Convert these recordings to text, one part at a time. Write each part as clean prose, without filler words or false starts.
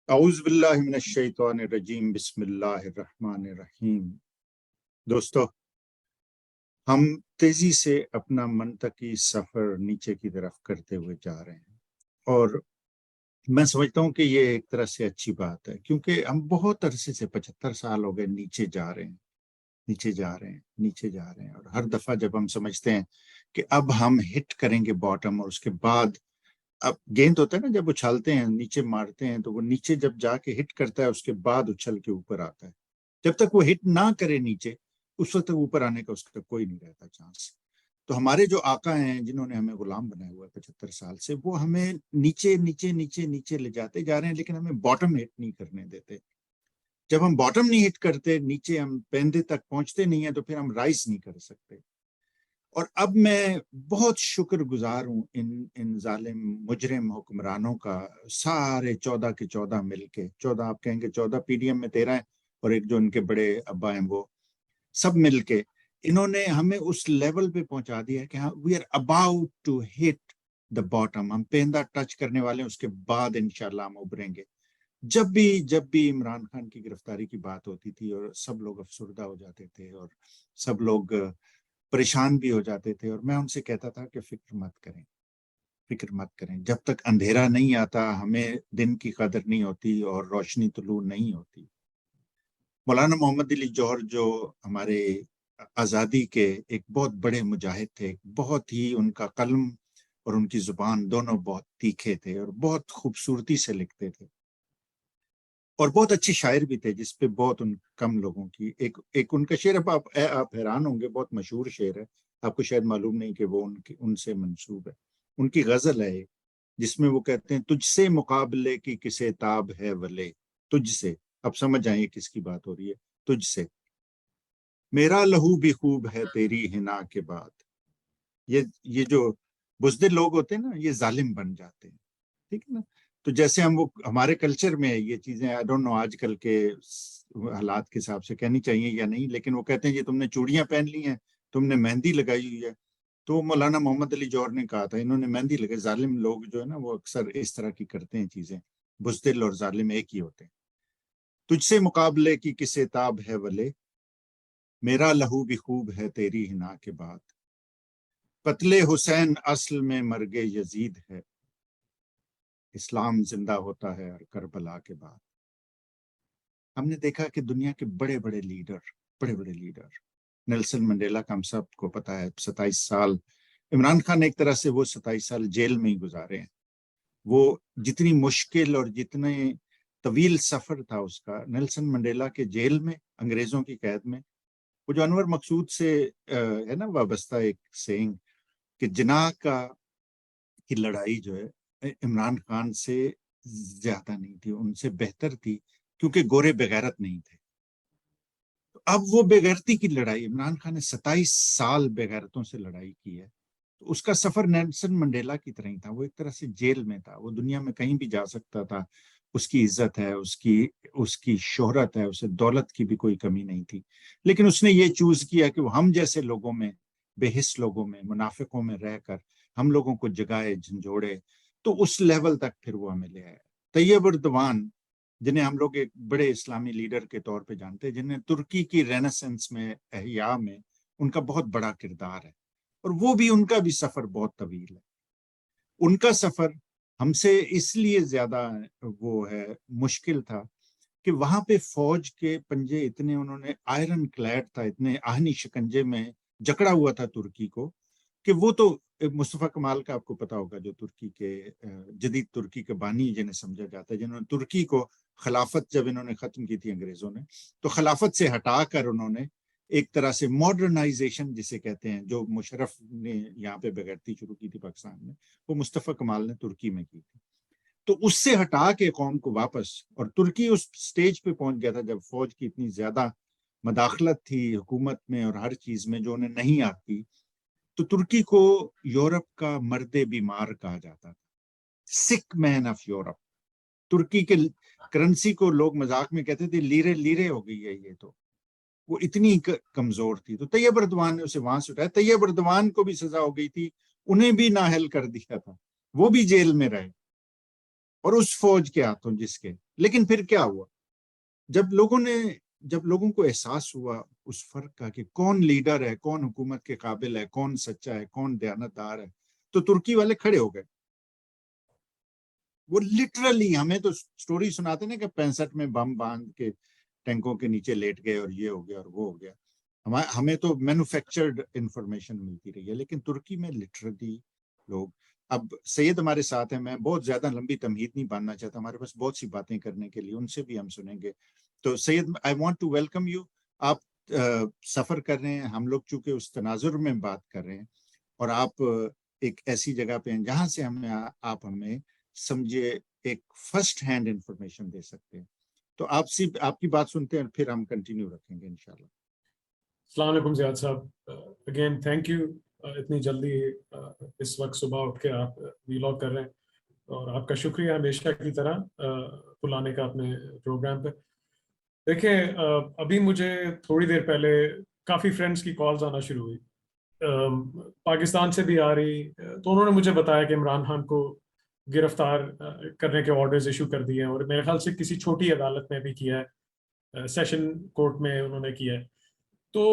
اعوذ باللہ من الشیطان الرجیم بسم اللہ الرحمن الرحیم۔ دوستو، ہم تیزی سے اپنا منطقی سفر نیچے کی طرف کرتے ہوئے جا رہے ہیں، اور میں سمجھتا ہوں کہ یہ ایک طرح سے اچھی بات ہے، کیونکہ ہم بہت عرصے سے 75 سال ہو گئے نیچے جا رہے ہیں، نیچے جا رہے ہیں، نیچے جا رہے ہیں، اور ہر دفعہ جب ہم سمجھتے ہیں کہ اب ہم ہٹ کریں گے باٹم، اور اس کے بعد اب گیند ہوتا ہے نا، جب اچھالتے ہیں نیچے مارتے ہیں تو وہ نیچے جب جا کے ہٹ کرتا ہے اس کے بعد اچھل کے اوپر آتا ہے۔ جب تک وہ ہٹ نہ کرے نیچے، اس وقت تک اوپر آنے کا اس کا کوئی نہیں رہتا چانس۔ تو ہمارے جو آقا ہیں جنہوں نے ہمیں غلام بنایا ہوا ہے 75 سال سے، وہ ہمیں نیچے نیچے نیچے نیچے لے جاتے جا رہے ہیں، لیکن ہمیں باٹم ہٹ نہیں کرنے دیتے۔ جب ہم باٹم نہیں ہٹ کرتے، نیچے ہم پیندے تک پہنچتے نہیں ہیں، تو پھر ہم رائز نہیں کر سکتے۔ اور اب میں بہت شکر گزار ہوں ان ظالم مجرم حکمرانوں کا، سارے 14 کے 14 مل کے، 14 آپ کہیں گے 14 پی ڈی ایم میں 13 ہیں، اور ایک جو ان کے بڑے ابا ہیں وہ سب مل کے انہوں نے ہمیں اس لیول پہ پہنچا دیا ہے کہ we are about to hit the bottom. ہم پیندہ ٹچ کرنے والے ہیں، اس کے بعد انشاءاللہ ہم ابھریں گے۔ جب بھی عمران خان کی گرفتاری کی بات ہوتی تھی اور سب لوگ افسردہ ہو جاتے تھے اور سب لوگ پریشان بھی ہو جاتے تھے، اور میں ان سے کہتا تھا کہ فکر مت کریں، فکر مت کریں، جب تک اندھیرا نہیں آتا ہمیں دن کی قدر نہیں ہوتی اور روشنی طلوع نہیں ہوتی۔ مولانا محمد علی جوہر جو ہمارے آزادی کے ایک بہت بڑے مجاہد تھے، بہت ہی ان کا قلم اور ان کی زبان دونوں بہت تیکھے تھے اور بہت خوبصورتی سے لکھتے تھے، اور بہت اچھے شاعر بھی تھے، جس پہ بہت کم لوگوں کی ایک ان کا شعر، آپ حیران ہوں گے، بہت مشہور شعر ہے، آپ کو شاید معلوم نہیں کہ وہ ان سے منسوب ہے۔ ان کی غزل ہے جس میں وہ کہتے ہیں، تجھ سے مقابلے کی کسے تاب ہے ولے، تجھ سے، اب سمجھ آئیں کس کی بات ہو رہی ہے، تجھ سے میرا لہو بھی خوب ہے تیری حنا کے بعد۔ یہ جو بزدل لوگ ہوتے ہیں نا، یہ ظالم بن جاتے ہیں، ٹھیک ہے نا۔ تو جیسے وہ ہمارے کلچر میں یہ چیزیں آئی ڈونٹ نو آج کل کے حالات کے حساب سے کہنی چاہیے یا نہیں، لیکن وہ کہتے ہیں یہ تم نے چوڑیاں پہن لی ہیں، تم نے مہندی لگائی ہوئی ہے۔ تو مولانا محمد علی جوہر نے کہا تھا، انہوں نے مہندی لگائی۔ ظالم لوگ جو ہے نا، وہ اکثر اس طرح کی کرتے ہیں چیزیں، بزدل اور ظالم ایک ہی ہوتے ہیں۔ تجھ سے مقابلے کی کسے تاب ہے ولے، میرا لہو بھی خوب ہے تیری حنا کے بعد، قتل حسین اصل میں مرگ یزید ہے، اسلام زندہ ہوتا ہے اور کربلا کے بعد۔ ہم نے دیکھا کہ دنیا کے بڑے بڑے لیڈر، نیلسن منڈیلا کا ہم سب کو پتا ہے، 27 سال عمران خان ایک طرح سے وہ 27 سال جیل میں ہی گزارے ہیں۔ وہ جتنی مشکل اور جتنے طویل سفر تھا اس کا، نیلسن منڈیلا کے جیل میں، انگریزوں کی قید میں، وہ جو انور مقصود سے ہے نا وابستہ ایک سینگ، کہ جناح کی لڑائی جو ہے عمران خان سے زیادہ نہیں تھی، ان سے بہتر تھی، کیونکہ گورے بغیرت نہیں تھے۔ اب وہ بغیرتی کی لڑائی، عمران خان نے 27 سال بغیرتوں سے لڑائی کی ہے، تو اس کا سفر نیلسن منڈیلا کی طرح ہی تھا۔ وہ ایک طرح سے جیل میں تھا، وہ دنیا میں کہیں بھی جا سکتا تھا، اس کی عزت ہے، اس کی شہرت ہے، اسے دولت کی بھی کوئی کمی نہیں تھی، لیکن اس نے یہ چوز کیا کہ وہ ہم جیسے لوگوں میں، بے حس لوگوں میں، منافقوں میں رہ کر ہم لوگوں کو جگائے، جھنجھوڑے، تو اس لیول تک پھر وہ ہمیں لے آئے۔ طیب اردوان، جنہیں ہم لوگ ایک بڑے اسلامی لیڈر کے طور پہ جانتے ہیں، جنہیں ترکی کی رینیسنس میں، احیاء میں ان کا بہت بڑا کردار ہے، اور وہ بھی، ان کا بھی سفر بہت طویل ہے۔ ان کا سفر ہم سے اس لیے زیادہ وہ ہے مشکل تھا کہ وہاں پہ فوج کے پنجے اتنے، انہوں نے آئرن کلیڈ تھا، اتنے آہنی شکنجے میں جکڑا ہوا تھا ترکی کو، کہ وہ تو مصطفیٰ کمال کا آپ کو پتا ہوگا، جو ترکی کے جدید ترکی کے بانی جنہیں سمجھا جاتا ہے، جنہوں نے ترکی کو خلافت جب انہوں نے ختم کی تھی انگریزوں نے، تو خلافت سے ہٹا کر انہوں نے ایک طرح سے ماڈرنائزیشن جسے کہتے ہیں، جو مشرف نے یہاں پہ بغیرتی شروع کی تھی پاکستان میں، وہ مصطفیٰ کمال نے ترکی میں کی تھی۔ تو اس سے ہٹا کے قوم کو واپس، اور ترکی اس سٹیج پہ پہنچ گیا تھا جب فوج کی اتنی زیادہ مداخلت تھی حکومت میں اور ہر چیز میں جو انہیں نہیں آتی، تو ترکی کو یورپ کا مرد بیمار کہا جاتا تھا، سک مین آف یورپ۔ ترکی کے کرنسی کو لوگ مذاق میں کہتے تھے لیرے لیرے ہو گئی ہے یہ، تو وہ اتنی کمزور تھی۔ تو طیب اردوان نے اسے وہاں سے اٹھایا۔ طیب اردوان کو بھی سزا ہو گئی تھی، انہیں بھی نااہل کر دیا تھا، وہ بھی جیل میں رہے، اور اس فوج کے ہاتھوں جس کے، لیکن پھر کیا ہوا؟ جب لوگوں کو احساس ہوا اس فرق کا کہ کون لیڈر ہے، کون حکومت کے قابل ہے، کون سچا ہے، کون دیانتدار ہے، تو ترکی والے کھڑے ہو گئے. وہ لٹرلی ہمیں تو سٹوری سناتے نا کہ 65 میں بم باندھ کے ٹینکوں کے نیچے لیٹ گئے اور یہ ہو گیا اور وہ ہو گیا. ہمیں تو مینوفیکچرڈ انفارمیشن ملتی رہی ہے، لیکن ترکی میں لٹرلی لوگ. اب سید ہمارے ساتھ ہیں، میں بہت زیادہ لمبی تمہید نہیں باندھنا چاہتا، ہمارے پاس بہت سی باتیں کرنے کے لیے، ان سے بھی ہم سنیں گے. تو Syed, I want to welcome you. آپ سفر کر رہے ہیں، ہم لوگ چونکہ اس تناظر میں بات کر رہے ہیں، اور آپ ایک ایسی جگہ پہ ہیں جہاں سے آپ ہمیں سمجھے ایک فرسٹ ہینڈ انفارمیشن دے سکتے ہیں. تو آپ کی بات سنتے ہیں اور پھر ہم کنٹینیو رکھیں گے انشاءاللہ. السلام علیکم زیاد صاحب. اگین تھینک یو، اتنی جلدی اس وقت صبح اٹھ کے آپ ویلاگ کر رہے ہیں، اور آپ کا شکریہ ہمیشہ کی طرح بلانے کا اپنے پروگرام پہ. دیکھیں، ابھی مجھے تھوڑی دیر پہلے کافی فرینڈس کی کالز آنا شروع ہوئی، پاکستان سے بھی آ رہی، تو انہوں نے مجھے بتایا کہ عمران خان کو گرفتار کرنے کے آرڈرز ایشو کر دیے ہیں، اور میرے خیال سے کسی چھوٹی عدالت میں بھی کیا ہے، سیشن کورٹ میں انہوں نے کیا ہے. تو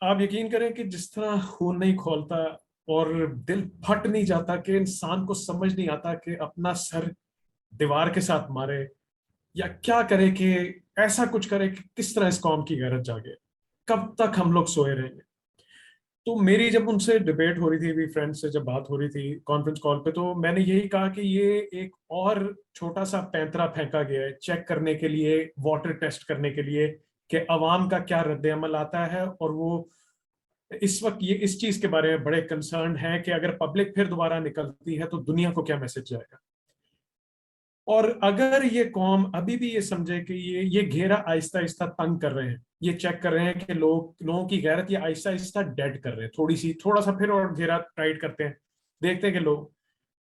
آپ یقین کریں کہ جس طرح خون نہیں کھولتا اور دل پھٹ نہیں جاتا کہ انسان کو سمجھ نہیں آتا کہ اپنا سر دیوار کے ساتھ مارے یا کیا کرے، کہ ایسا کچھ کرے کہ کس طرح اس قوم کی غیرت جاگے، کب تک ہم لوگ سوئے رہیں گے. تو میری جب ان سے ڈیبیٹ ہو رہی تھی، فرینڈ سے جب بات ہو رہی تھی کانفرنس کال پہ، تو میں نے یہی کہا کہ یہ ایک اور چھوٹا سا پینترا پھینکا گیا ہے چیک کرنے کے لیے، واٹر ٹیسٹ کرنے کے لیے کہ عوام کا کیا رد عمل آتا ہے. اور وہ اس وقت یہ اس چیز کے بارے میں بڑے کنسرن ہیں کہ اگر پبلک پھر دوبارہ نکلتی ہے تو دنیا کو کیا میسج جائے گا. اور اگر یہ قوم ابھی بھی یہ سمجھے کہ یہ گھیرا آہستہ آہستہ تنگ کر رہے ہیں، یہ چیک کر رہے ہیں کہ لوگوں کی غیرت یہ آہستہ آہستہ ڈیڈ کر رہے ہیں، تھوڑا سا پھر اور گھیرا ٹائٹ کرتے ہیں، دیکھتے ہیں کہ لوگ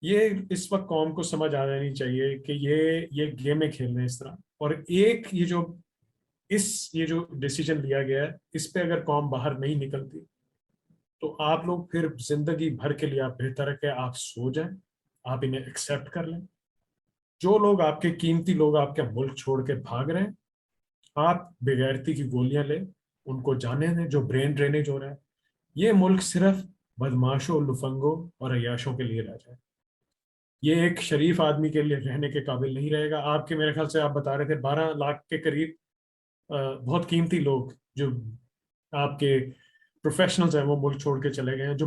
یہ اس وقت قوم کو سمجھ آ جانی چاہیے کہ یہ گیمیں کھیل رہے ہیں اس طرح. اور ایک یہ جو ڈیسیجن لیا گیا ہے، اس پہ اگر قوم باہر نہیں نکلتی تو آپ لوگ پھر زندگی بھر کے لیے آپ بہتر ہے کہ آپ سو جائیں، آپ انہیں ایکسیپٹ کر لیں. جو لوگ آپ کے قیمتی لوگ آپ کے ملک چھوڑ کے بھاگ رہے ہیں، آپ بغیرتی کی گولیاں لیں، ان کو جانے دیں. جو برین ڈرینیج ہو رہا ہے، یہ ملک صرف بدماشوں، لفنگوں اور عیاشوں کے لیے رہ جائے. یہ ایک شریف آدمی کے لیے رہنے کے قابل نہیں رہے گا. آپ کے میرے خیال سے آپ بتا رہے تھے 12 لاکھ کے قریب بہت قیمتی لوگ جو آپ کے پروفیشنلز ہیں وہ ملک چھوڑ کے چلے گئے ہیں، جو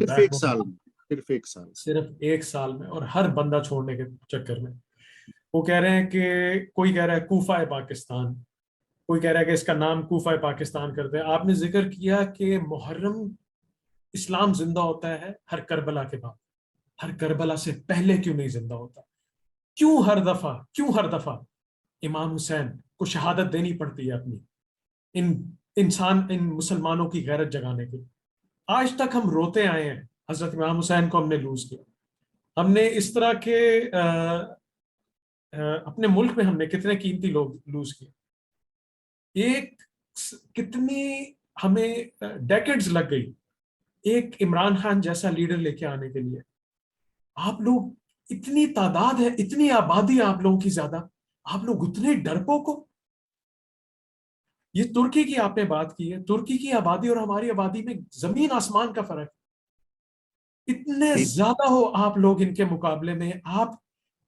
صرف ایک سال میں، اور ہر بندہ چھوڑنے کے چکر میں. وہ کہہ رہے ہیں کہ کوئی کہہ رہا ہے کوفہ پاکستان، کوئی کہہ رہا ہے کہ اس کا نام کوفہ پاکستان کر دیں. آپ نے ذکر کیا کہ محرم اسلام زندہ ہوتا ہے ہر کربلا کے بعد، ہر کربلا سے پہلے کیوں نہیں زندہ ہوتا؟ کیوں ہر دفعہ امام حسین کو شہادت دینی پڑتی ہے اپنی ان مسلمانوں کی غیرت جگانے کے؟ آج تک ہم روتے آئے ہیں، حضرت امام حسین کو ہم نے لوز کیا. ہم نے اس طرح کے اپنے ملک میں ہم نے کتنے قیمتی لوگ لوز کیے. کتنی ہمیں ڈیکیڈز لگ گئی ایک عمران خان جیسا لیڈر لے کے آنے کے لیے. آپ لوگ اتنی تعداد ہے، اتنی آبادی آپ لوگوں کی زیادہ، آپ لوگ اتنے ڈرپوک ہو. یہ ترکی کی آپ نے بات کی ہے، ترکی کی آبادی اور ہماری آبادی میں زمین آسمان کا فرق. اتنے زیادہ ہو آپ لوگ ان کے مقابلے میں. آپ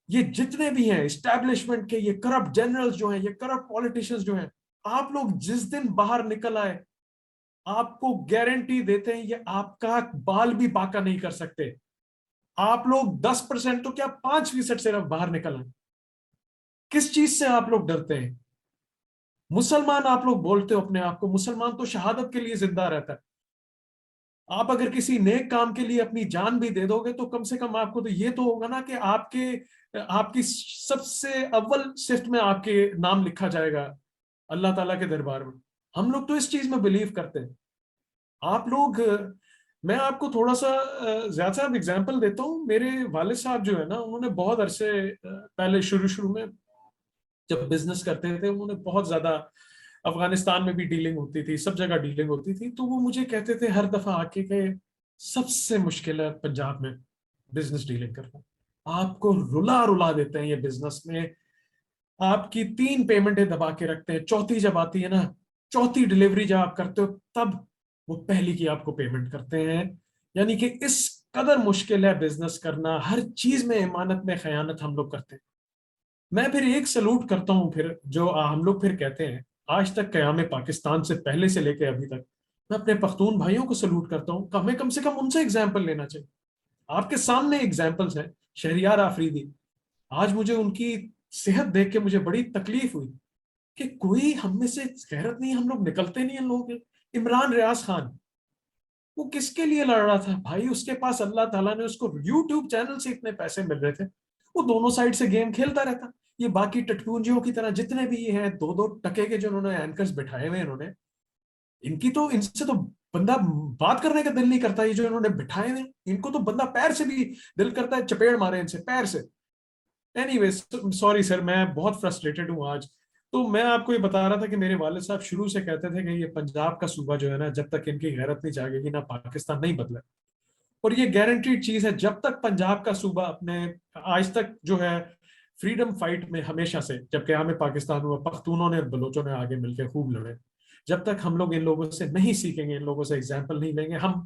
یہ جتنے بھی ہیں اسٹیبلشمنٹ کے، یہ کرپٹ جنرلز جو ہیں، یہ کرپٹ پولیٹیشنز جو ہیں، آپ لوگ جس دن باہر نکل آئے آپ کو گارنٹی دیتے ہیں یہ آپ کا بال بھی باقا نہیں کر سکتے. آپ لوگ 10% تو کیا 5% صرف باہر نکل آئے. کس چیز سے آپ لوگ ڈرتے ہیں؟ مسلمان آپ لوگ بولتے ہو اپنے آپ کو مسلمان، تو شہادت کے لیے زندہ رہتا ہے. آپ اگر کسی نیک کام کے لیے اپنی جان بھی دے دو گے تو کم سے کم آپ کو تو یہ تو ہوگا نا کہ آپ کی سب سے اول صفت میں آپ کے نام لکھا جائے گا اللہ تعالیٰ کے دربار میں. ہم لوگ تو اس چیز میں بلیو کرتے ہیں. آپ لوگ، میں آپ کو تھوڑا سا زیادہ صاحب اگزامپل دیتا ہوں. میرے والد صاحب جو ہے نا، انہوں نے بہت عرصے پہلے شروع میں جب بزنس کرتے تھے، انہوں نے بہت زیادہ افغانستان میں بھی ڈیلنگ ہوتی تھی، سب جگہ ڈیلنگ ہوتی تھی. تو وہ مجھے کہتے تھے ہر دفعہ آ کے کہ سب سے مشکل ہے پنجاب میں بزنس ڈیلنگ کرنا. آپ کو رلا دیتے ہیں یہ بزنس میں. آپ کی 3 پیمنٹیں دبا کے رکھتے ہیں, چوتھی جب آتی ہے نا, چوتھی ڈلیوری جب آپ کرتے ہو تب وہ پہلی کی آپ کو پیمنٹ کرتے ہیں. یعنی کہ اس قدر مشکل ہے بزنس کرنا, ہر چیز میں امانت میں خیانت ہم لوگ کرتے ہیں. میں پھر ایک سلوٹ کرتا ہوں پھر, جو ہم لوگ پھر کہتے ہیں آج تک قیام پاکستان سے پہلے سے لے کے ابھی تک, میں اپنے پختون بھائیوں کو سلوٹ کرتا ہوں کہ ہمیں کم سے کم ان سے ایگزامپل لینا چاہیے. آپ کے سامنے ایگزامپلس ہیں. شہریار آفریدی, آج مجھے ان کی صحت دیکھ کے مجھے بڑی تکلیف ہوئی کہ کوئی ہم میں سے غیرت نہیں, ہم لوگ نکلتے نہیں ان لوگوں کے. عمران ریاض خان, وہ کس کے لیے لڑ رہا تھا بھائی؟ اس کے پاس اللہ تعالیٰ نے اس کو یوٹیوب چینل سے اتنے پیسے مل رہے تھے, وہ دونوں سائڈ سے گیم کھیلتا رہتا. یہ باقی ٹٹپونجیوں کی طرح جتنے بھی یہ ہیں 2-2 ٹکے کے جو انہوں نے اینکرز بٹھائے ہوئے انہوں نے, ان سے تو بندہ بات کرنے کا دل نہیں کرتا. یہ جو انہوں نے بٹھائے ہوئے, ان کو تو بندہ پیر سے بھی دل کرتا ہے چپیڑ مارے ان سے پیر سے. اینی ویز سوری سر, میں بہت فرسٹریٹڈ ہوں آج. تو میں آپ کو یہ بتا رہا تھا کہ میرے والد صاحب شروع سے کہتے تھے کہ یہ پنجاب کا صوبہ جو ہے نا, جب تک ان کی غیرت نہیں جاگے گی نا پاکستان نہیں بدلے. اور یہ گارنٹیڈ چیز ہے, جب تک پنجاب کا صوبہ اپنے, آج تک جو ہے فریڈم فائٹ میں ہمیشہ سے جب قیام پاکستان ہوا, پختونوں نے بلوچوں نے آگے مل کے خوب لڑے. جب تک ہم لوگ ان لوگوں سے نہیں سیکھیں گے, ان لوگوں سے ایگزامپل نہیں لیں گے, ہم